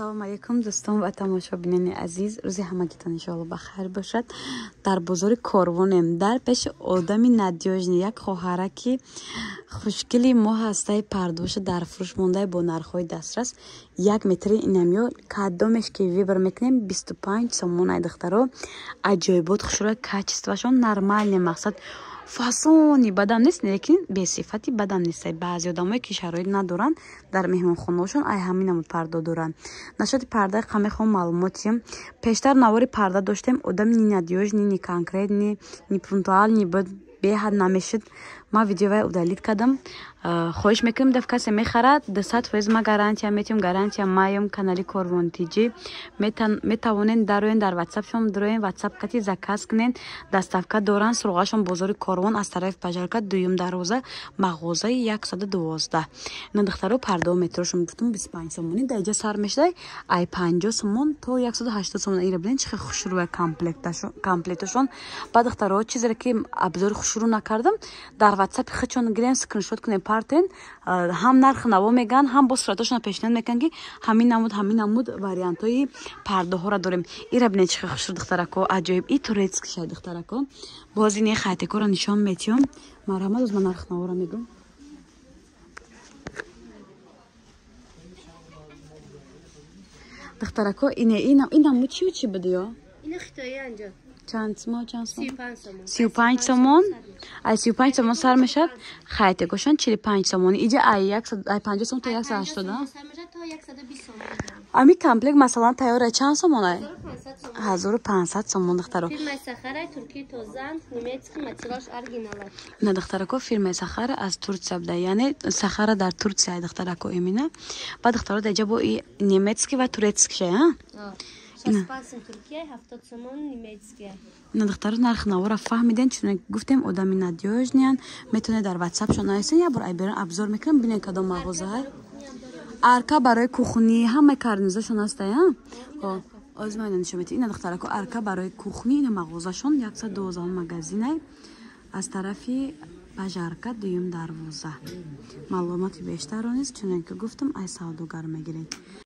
салом алейкум дӯстон ва тамошобинони азиз, рӯзи ҳамагитон иншоалло бахайр бошад. Дар бозори Корвонем, дар пеши одами надёжни, як хоҳараки хушгили мо ҳастаи пардоша дар фурӯш мондаи бо нархҳои дастрас 1 метри инамё кадомеш ки вибр мекунем 25 сомон ай духтаро. аҷоибот хушро качествашон нормальне, мақсад фасони бадам нест, лекин бесифати бадам нест. Баъзи одамое ки шароит надоранд дар меҳмонхонаҳошон ай ҳамин парда доранд. Нашоти пардаи қамехон маълумотим пештар навори парда доштем, одам ни надёжни, ни конкретни, ни пунктуални буд, беҳад намешид. Ма видеовай удалит кардам. хоҳиш мекунем деф касе мехарад 200% ма гарантия метим, гарантия маем канали Корвон тиҷи метавонен дароен дар ватсапшон дароен ватсап кати заказ кунен. Доставка доран сурғашон бозори Корвон аз тарафи пажарка дуюм дарвоза мағозаи 112. ина духтаро пардао метрошон гуфтум 25 сомони даиҷа сар мешадай ай 50 сомон то 180 сомон. ира билен чихе хушрӯя комплекташон. ба духтаро чизере ки обзори хушрӯ накардам дар ватсапи хичон гирем скриншот кунем партен ҳам нарх наво меган ҳам бо сураташон пешниҳод мекунан ки ҳамин намуд вариантҳои пардаҳоро дорем. ира бинед чихе хушрӯ духтарако аҷоиб и турецки шай духтарако бози не хайтекоро нишон метиём. марҳамат оз ма нарх навора мегум. духтарако инамуд чи буди ё ина хитои анҷо чанд сомон 35 сомон ай 35 сомон сар мешад. хайтекошон 45 сомони иҷа ай 50 сомон то 180 ами комплект масалан тайёра чанд сомон ай 1500 сомон духтаро. фирмаи сахара турки тозан немецки материалш оригинал. ина духтарако фирмаи сахара аз Турция буда, яъне сахара дар Турция ай духтарако имина. ба духтаро деҷа бо немецки ва турецки шай ҳа 65 Туркия 70 сомон немецкия. ина духтаро нарх навора фаҳмиден, чуна гуфтем одами надёжниан, метавонед дар ватсапшон нависен я бор ай берун обзор мекунам бинен кадом мағоза ай. арка барои кухни ҳама карнизашон ҳастай ҳа озмайна нишон метавонед. ина духтарако арка барои кухни ина мағозашон 112 магазин ай аз тарафи пажарка дуюм дарвоза. маълумоти бештар низ чуна ки гуфтам ай савдогар мегиред.